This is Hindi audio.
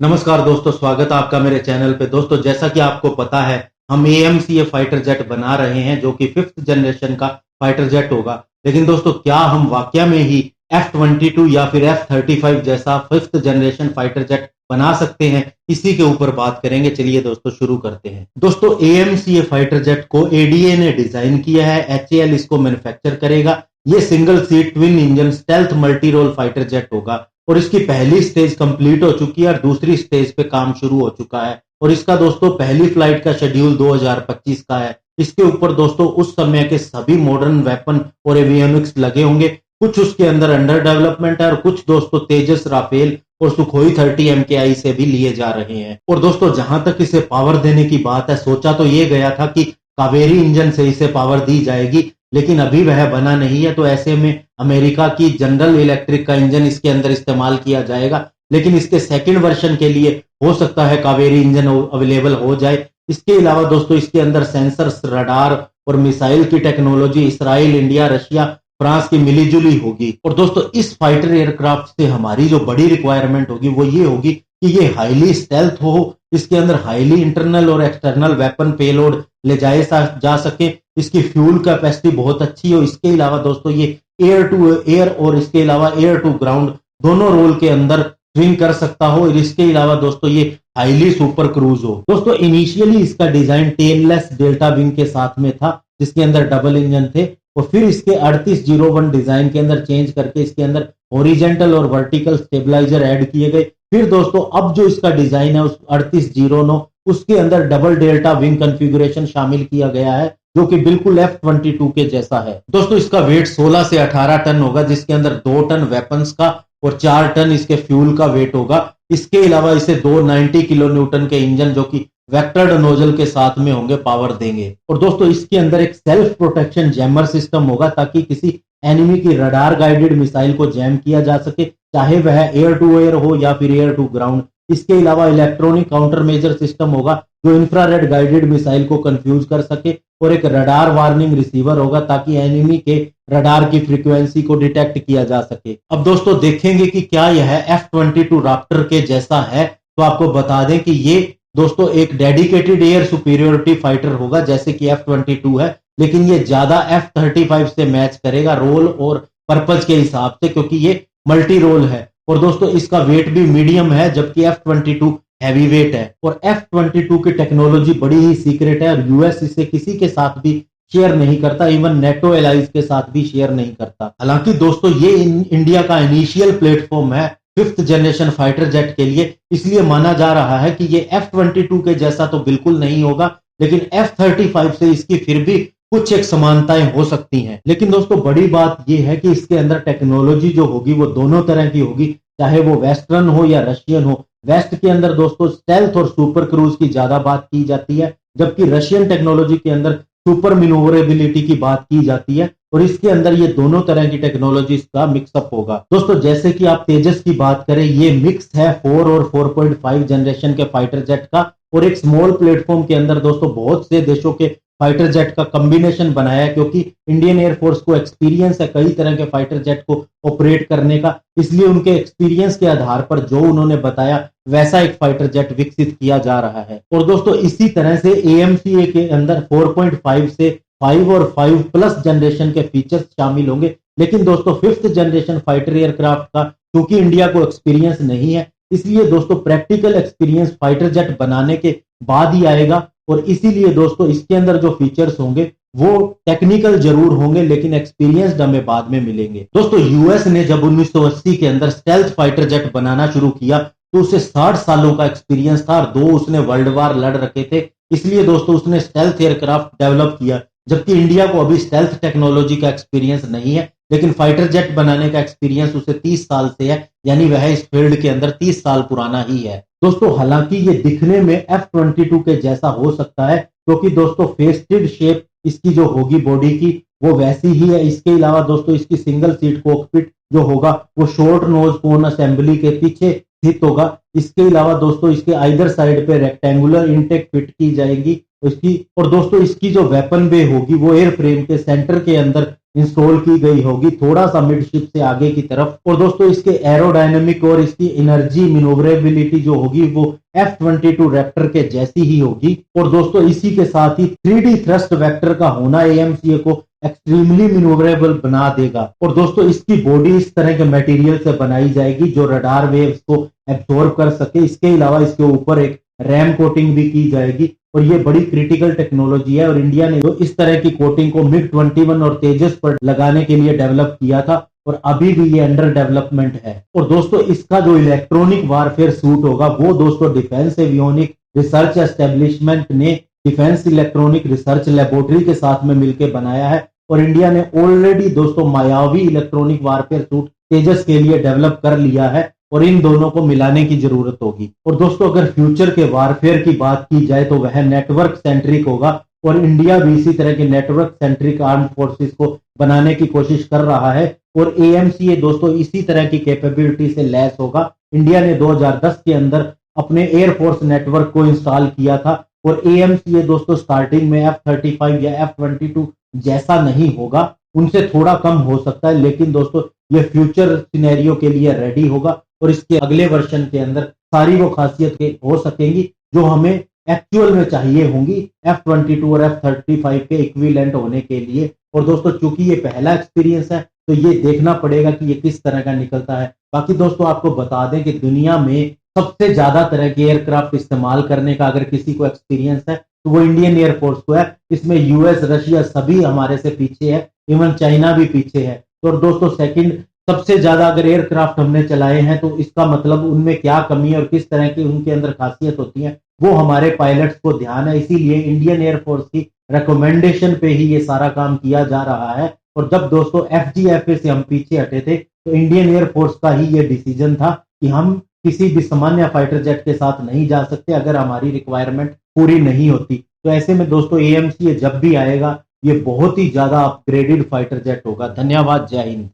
नमस्कार दोस्तों, स्वागत है आपका मेरे चैनल पे। दोस्तों, जैसा कि आपको पता है, हम AMCA फाइटर जेट बना रहे हैं जो कि 5th जनरेशन का फाइटर जेट होगा। लेकिन दोस्तों, क्या हम वाकया में ही F-22 या फिर F-35 जैसा 5th जनरेशन फाइटर जेट बना सकते हैं? इसी के ऊपर बात करेंगे। चलिए दोस्तों, शुरू करते हैं। दोस्तों, AMCA फाइटर जेट को ADA ने डिजाइन किया है, HAL इसको मैन्युफैक्चर करेगा। ये single seat twin engine stealth multirole fighter jet होगा और इसकी पहली स्टेज कंप्लीट हो चुकी है और दूसरी स्टेज पे काम शुरू हो चुका है। और इसका दोस्तों पहली फ्लाइट का शेड्यूल 2025 का है। इसके ऊपर दोस्तों उस समय के सभी मॉडर्न वेपन और एवियोनिक्स लगे होंगे। कुछ उसके अंदर अंडर डेवलपमेंट है और कुछ दोस्तों तेजस, राफेल और सुखोई 30 MKI से भी लिए जा रहे हैं। और दोस्तों, जहां तक इसे पावर देने की बात है, सोचा तो ये गया था कि कावेरी इंजन से इसे पावर दी जाएगी, लेकिन अभी वह बना नहीं है। तो ऐसे में अमेरिका की जनरल इलेक्ट्रिक का इंजन इसके अंदर इस्तेमाल किया जाएगा। लेकिन इसके सेकंड वर्जन के लिए हो सकता है कावेरी इंजन अवेलेबल हो जाए। इसके अलावा दोस्तों इसके अंदर सेंसर्स, रडार और मिसाइल की technology Israel, India, Russia, France की मिलीजुली होगी। और दोस्तों, इस फाइटर एयरक्राफ्ट से हमारी जो बड़ी रिक्वायरमेंट होगी वो ये होगी कि ये हाईली स्टेल्थ हो, इसके अंदर हाईली इंटरनल और एक्सटर्नल वेपन पेलोड ले जाए जा सके, इसकी फ्यूल कैपेसिटी बहुत अच्छी हो। इसके अलावा दोस्तों ये एयर टू एयर और इसके अलावा एयर टू ग्राउंड दोनों रोल के अंदर स्विंग कर सकता हो। और इसके अलावा दोस्तों ये हाईली सुपर क्रूज हो। दोस्तों, इनिशियली इसका डिजाइन टेललेस डेल्टा विंग के साथ में था, जिसके अंदर डबल इंजन थे। और फिर इसके 3801 डिजाइन के अंदर चेंज करके इसके अंदर हॉरिजॉन्टल और वर्टिकल स्टेबलाइजर ऐड किए गए। फिर दोस्तों अब जो इसका डिजाइन है उस 3809 उसके अंदर डबल डेल्टा विंग कॉन्फ़िगरेशन शामिल किया गया है, जो कि बिल्कुल F-22 के जैसा है। दोस्तों, इसका वेट 16 से 18 टन होगा, जिसके अंदर 2 टन वेपन्स का और 4 टन इसके फ्यूल का वेट होगा। इसके अलावा इसे 290 किलो न्यूटन के इंजन जो कि वेक्टर्ड नोजल के साथ में होंगे पावर देंगे। और दोस्तों, इसके अंदर एक सेल्फ प्रोटेक्शन जैमर सिस्टम होगा, ताकि किसी एनिमी की रडार गाइडेड मिसाइल को जैम किया जा सके, चाहे वह एयर टू एयर हो या फिर एयर टू ग्राउंड। इसके अलावा इलेक्ट्रॉनिक काउंटर मेजर सिस्टम होगा जो इंफ्रारेड गाइडेड मिसाइल को कंफ्यूज कर सके। और एक रडार वार्निंग रिसीवर होगा ताकि एनिमी के रडार की फ्रीक्वेंसी को डिटेक्ट किया जा सके। अब दोस्तों देखेंगे कि क्या यह F-22 राप्टर के जैसा है। तो आपको बता दें कि ये दोस्तों एक डेडिकेटेड एयर सुपीरियोरिटी फाइटर होगा, जैसे कि F-22 है, लेकिन ये ज्यादा F-35 से मैच करेगा रोल और पर्पज के हिसाब से, क्योंकि ये मल्टी रोल है। और दोस्तों इसका वेट भी मीडियम है, जबकि F-22 हैवी वेट है। और F-22 की टेक्नोलॉजी बड़ी ही सीक्रेट है और यूएस इसे किसी के साथ भी शेयर नहीं करता, इवन नेटो एलाइज के साथ भी शेयर नहीं करता। हालांकि दोस्तों ये इंडिया का इनिशियल प्लेटफॉर्म है 5th जनरेशन फाइटर जेट के लिए, इसलिए माना जा रहा है कि ये F-22 के जैसा तो बिल्कुल नहीं होगा, लेकिन F-35 से इसकी फिर भी कुछ एक समानताएं हो सकती हैं। लेकिन दोस्तों बड़ी बात यह है कि इसके अंदर टेक्नोलॉजी जो होगी वो दोनों तरह की होगी, चाहे वो वेस्टर्न हो या रशियन हो। वेस्ट के अंदर दोस्तों स्टेल्थ और सुपर क्रूज की ज्यादा बात की जाती है, जबकि रशियन टेक्नोलॉजी के अंदर सुपर मिनोवरेबिलिटी की बात की जाती है। और इसके अंदर ये दोनों तरह की टेक्नोलॉजीज का मिक्सअप होगा। दोस्तों जैसे कि आप तेजस की बात करें, ये मिक्स है 4 और 4.5 जनरेशन के फाइटर जेट का, और एक स्मॉल प्लेटफॉर्म के अंदर दोस्तों बहुत से देशों के फाइटर जेट का कॉम्बिनेशन बनाया है, क्योंकि इंडियन एयरफोर्स को एक्सपीरियंस है कई तरह के फाइटर जेट को ऑपरेट करने का, इसलिए उनके एक्सपीरियंस के आधार पर जो उन्होंने बताया वैसा एक फाइटर जेट विकसित किया जा रहा है। और दोस्तों इसी तरह से AMCA के अंदर 4.5 से 5 और 5+ जनरेशन के फीचर्स शामिल होंगे। लेकिन दोस्तों 5th जनरेशन फाइटर एयरक्राफ्ट का क्योंकि इंडिया को एक्सपीरियंस नहीं है, इसलिए दोस्तों प्रैक्टिकल एक्सपीरियंस फाइटर जेट बनाने के बाद ही आएगा। और इसीलिए दोस्तों इसके अंदर जो फीचर्स होंगे वो टेक्निकल जरूर होंगे, लेकिन एक्सपीरियंस्ड हमें बाद में मिलेंगे। दोस्तों यूएस ने जब 1980 के अंदर स्टेल्थ फाइटर जेट बनाना शुरू किया तो उसे 60 सालों का एक्सपीरियंस था और 2 उसने वर्ल्ड वार लड़ रखे थे, इसलिए दोस्तों उसने स्टेल्थ एयरक्राफ्ट डेवलप किया। जबकि इंडिया को अभी स्टेल्थ टेक्नोलॉजी का एक्सपीरियंस नहीं है, लेकिन फाइटर जेट बनाने का एक्सपीरियंस उसे 30 साल से है, यानी वह इस फील्ड के अंदर 30 साल पुराना ही है। दोस्तों हालांकि ये दिखने में F-22 के जैसा हो सकता है, क्योंकि दोस्तों फेस्टेड शेप इसकी जो होगी बॉडी की वो वैसी ही है। इसके अलावा दोस्तों इसकी सिंगल सीट कॉकपिट जो होगा वो शॉर्ट नोज कोन असेंबली के पीछे स्थित होगा। इसके अलावा दोस्तों इसके आइदर साइड पे रेक्टेंगुलर इनटेक फिट की जाएगी इसकी, और दोस्तों इसकी जो वेपन बे होगी वो एयरफ्रेम के सेंटर के अंदर इंस्टॉल की गई होगी, थोड़ा सा मिडशिप से आगे की तरफ। और दोस्तों इसके एरोडायनेमिक और इसकी एनर्जी मैन्योवरेबिलिटी जो होगी वो F-22 रैप्टर के जैसी ही होगी। और दोस्तों इसी के साथ ही 3D थ्रस्ट वेक्टर का होना AMCA को एक्सट्रीमली मैन्योवरेबल बना देगा। और दोस्तों इसकी बॉडी इस तरह के मटेरियल से बनाई जाएगी जो रडार वेव्स को एब्जॉर्ब कर सके। इसके अलावा इसके ऊपर एक रैम कोटिंग भी की जाएगी और ये बड़ी क्रिटिकल टेक्नोलॉजी है और इंडिया ने जो इस तरह की कोटिंग को MiG-21 और तेजस पर लगाने के लिए डेवलप किया था और अभी भी ये अंडर डेवलपमेंट है। और दोस्तों इसका जो इलेक्ट्रॉनिक वारफेयर सूट होगा वो दोस्तों डिफेंस एवियोनिक रिसर्च एस्टेब्लिशमेंट ने डिफेंस इलेक्ट्रॉनिक रिसर्च लेबोरेटरी के साथ में मिलकर बनाया है और इंडिया ने ऑलरेडी दोस्तों मायावी इलेक्ट्रॉनिक वारफेयर सूट तेजस के लिए डेवलप कर लिया है और इन दोनों को मिलाने की जरूरत होगी। और दोस्तों अगर फ्यूचर के वारफेयर की बात की जाए तो वह नेटवर्क सेंट्रिक होगा और इंडिया भी इसी तरह के नेटवर्क सेंट्रिक आर्म फोर्सेस को बनाने की कोशिश कर रहा है और AMCA दोस्तों इसी तरह की कैपेबिलिटी से लैस होगा। इंडिया ने 2010 के अंदर अपने एयरफोर्स नेटवर्क को इंस्टॉल किया था और AMCA दोस्तों स्टार्टिंग में F-35 या F-22 जैसा नहीं होगा, उनसे थोड़ा कम हो सकता है, लेकिन दोस्तों ये फ्यूचर सिनेरियो के लिए रेडी होगा और इसके अगले वर्जन के अंदर सारी वो खासियत हो सकेंगी जो हमें एक्चुअल में चाहिए होंगी F-22 और F-35 के इक्विवेलेंट होने के लिए। और दोस्तों चूंकि ये पहला एक्सपीरियंस है तो ये देखना पड़ेगा कि ये किस तरह का निकलता है। बाकी दोस्तों आपको बता दें कि दुनिया में सबसे ज्यादा तरह के एयरक्राफ्ट इस्तेमाल करने का अगर किसी को एक्सपीरियंस है तो वो इंडियन एयरफोर्स को है। इसमें US रशिया सभी हमारे से पीछे है, इवन चाइना भी पीछे है। तो दोस्तों सेकंड सबसे ज्यादा अगर एयरक्राफ्ट हमने चलाए हैं तो इसका मतलब उनमें क्या कमी है और किस तरह की उनके अंदर खासियत होती है वो हमारे पायलट्स को ध्यान है। इसीलिए इंडियन एयरफोर्स की रिकमेंडेशन पे ही ये सारा काम किया जा रहा है। और जब दोस्तों FGFA से हम पीछे हटे थे तो इंडियन एयरफोर्स का ही ये डिसीजन था कि हम किसी भी सामान्य फाइटर जेट के साथ नहीं जा सकते अगर हमारी रिक्वायरमेंट पूरी नहीं होती। तो ऐसे में दोस्तों AMCA जब भी आएगा ये बहुत ही ज्यादा अपग्रेडेड फाइटर जेट होगा। धन्यवाद, जय हिंद।